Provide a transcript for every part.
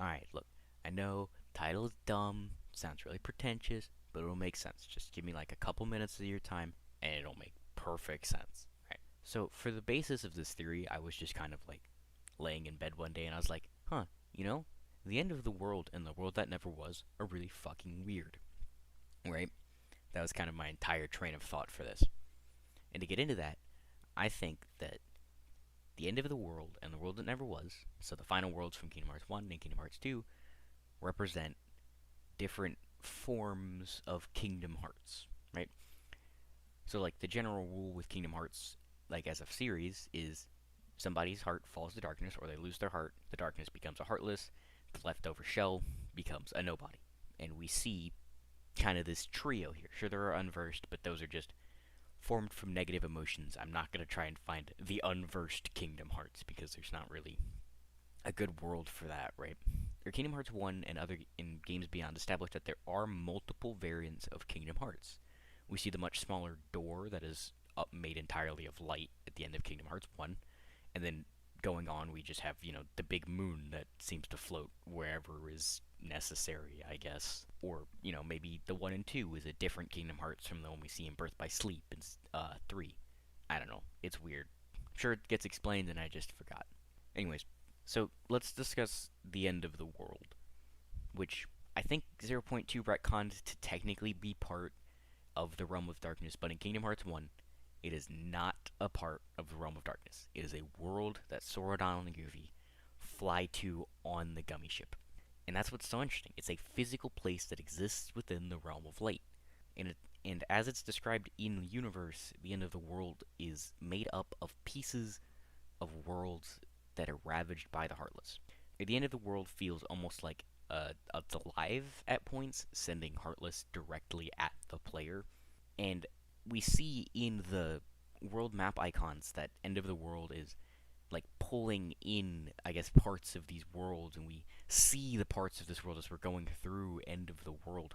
Alright, look, I know title is dumb, sounds really pretentious, but it'll make sense. Just give me like a couple minutes of your time, and it'll make perfect sense. Right? So, for the basis of this theory, I was just kind of like laying in bed one day, and I was like, huh, you know, the end of the world and the world that never was are really fucking weird. Right? That was kind of my entire train of thought for this. And to get into that, I think that the end of the world and the world that never was, so the final worlds from Kingdom Hearts 1 and Kingdom Hearts 2, represent different forms of Kingdom Hearts, right? So, like, the general rule with Kingdom Hearts, like, as a series, is somebody's heart falls to darkness, or they lose their heart, the darkness becomes a heartless, the leftover shell becomes a nobody. And we see kind of this trio here. Sure, there are unversed, but those are just formed from negative emotions. I'm not going to try and find the unversed Kingdom Hearts because there's not really a good world for that, right? Kingdom Hearts 1 and other in games beyond established that there are multiple variants of Kingdom Hearts. We see the much smaller door that is made entirely of light at the end of Kingdom Hearts 1, and then going on, we just have, the big moon that seems to float wherever is necessary, I guess. Or, maybe the 1 and 2 is a different Kingdom Hearts from the one we see in Birth by Sleep in 3. I don't know. It's weird. I'm sure it gets explained and I just forgot. Anyways, so let's discuss the end of the world, which I think zero point 0.2 retconned to technically be part of the Realm of Darkness, but in Kingdom Hearts 1, it is not a part of the Realm of Darkness. It is a world that Sora, Donald, and Goofy fly to on the Gummy ship. And that's what's so interesting. It's a physical place that exists within the Realm of Light. And as it's described in the universe, the end of the world is made up of pieces of worlds that are ravaged by the Heartless. The end of the world feels almost like it's alive at points, sending Heartless directly at the player. And we see in the world map icons that end of the world is like pulling in, I guess, parts of these worlds, and we see the parts of this world as we're going through end of the world.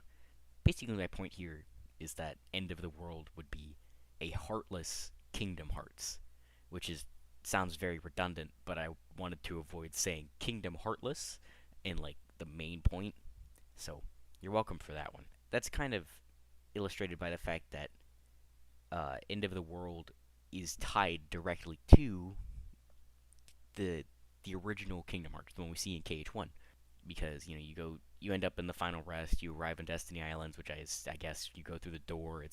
Basically, my point here is that end of the world would be a heartless Kingdom Hearts, which is sounds very redundant, but I wanted to avoid saying Kingdom Heartless in like the main point. So you're welcome for that one. That's kind of illustrated by the fact that end of the world is tied directly to the original Kingdom Hearts, the one we see in KH1, because you end up in the final rest, you arrive in Destiny Islands, which I guess you go through the door.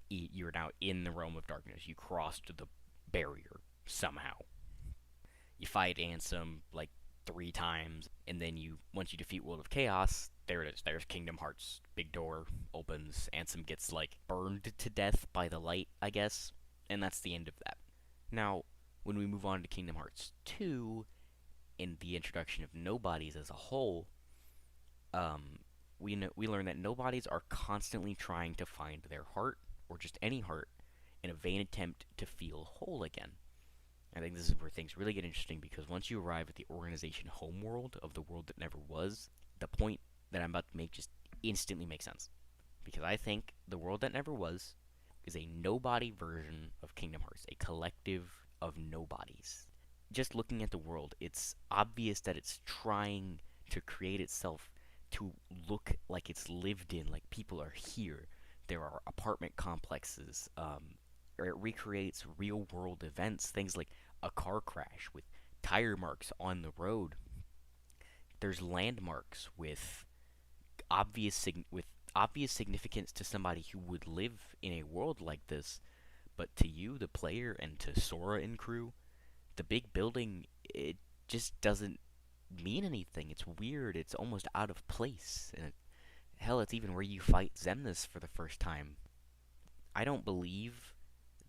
You're now in the Realm of Darkness. You crossed the barrier somehow. You fight Ansem like 3 times, and then once you defeat World of Chaos, there it is. There's Kingdom Hearts. Big door opens. Ansem gets like burned to death by the light, I guess, and that's the end of that. Now, when we move on to Kingdom Hearts 2, in the introduction of nobodies as a whole, we learn that nobodies are constantly trying to find their heart, or just any heart, in a vain attempt to feel whole again. I think this is where things really get interesting, because once you arrive at the organization homeworld of the world that never was, the point that I'm about to make just instantly makes sense. Because I think the world that never was is a nobody version of Kingdom Hearts, a collective of nobodies. Just looking at the world, it's obvious that it's trying to create itself to look like it's lived in, like people are here. There are apartment complexes. It recreates real world events, things like a car crash with tire marks on the road. There's landmarks with obvious significance to somebody who would live in a world like this, but to you, the player, and to Sora and crew, the big building, it just doesn't mean anything. It's weird. It's almost out of place. And hell, it's even where you fight Xemnas for the first time. I don't believe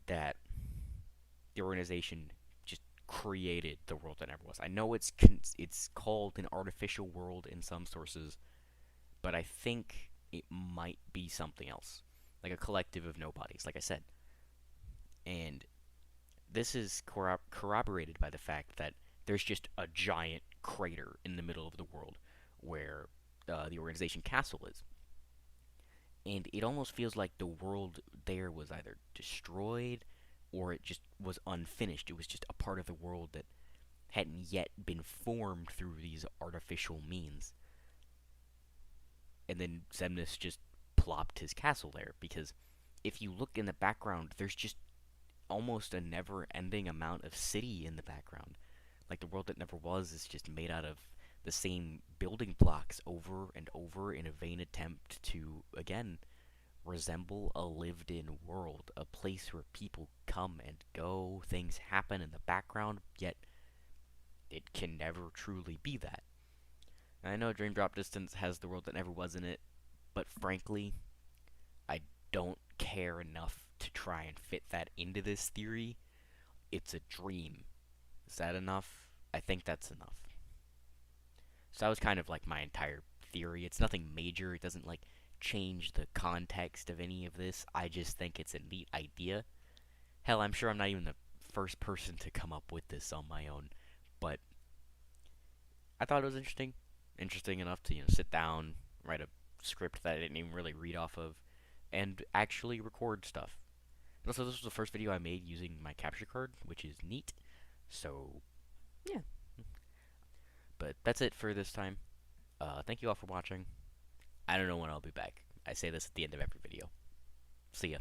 that the organization just created the world that never was. I know it's called an artificial world in some sources, but I think it might be something else, like a collective of nobodies, like I said. And this is corroborated by the fact that there's just a giant crater in the middle of the world where the organization castle is. And it almost feels like the world there was either destroyed or it just was unfinished. It was just a part of the world that hadn't yet been formed through these artificial means. And then Xemnas just plopped his castle there, because if you look in the background, there's just almost a never-ending amount of city in the background. Like the world that never was is just made out of the same building blocks over and over in a vain attempt to, again, resemble a lived-in world, a place where people come and go, things happen in the background, yet it can never truly be that. And I know Dream Drop Distance has the world that never was in it, but frankly, I don't care enough to try and fit that into this theory. It's a dream. Is that enough? I think that's enough. So that was kind of like my entire theory. It's nothing major. It doesn't like change the context of any of this. I just think it's a neat idea. Hell, I'm sure I'm not even the first person to come up with this on my own, but I thought it was interesting. Interesting enough to, sit down, write a script that I didn't even really read off of, and actually record stuff. And also, this was the first video I made using my capture card, which is neat. So, yeah. But that's it for this time. Thank you all for watching. I don't know when I'll be back. I say this at the end of every video. See ya.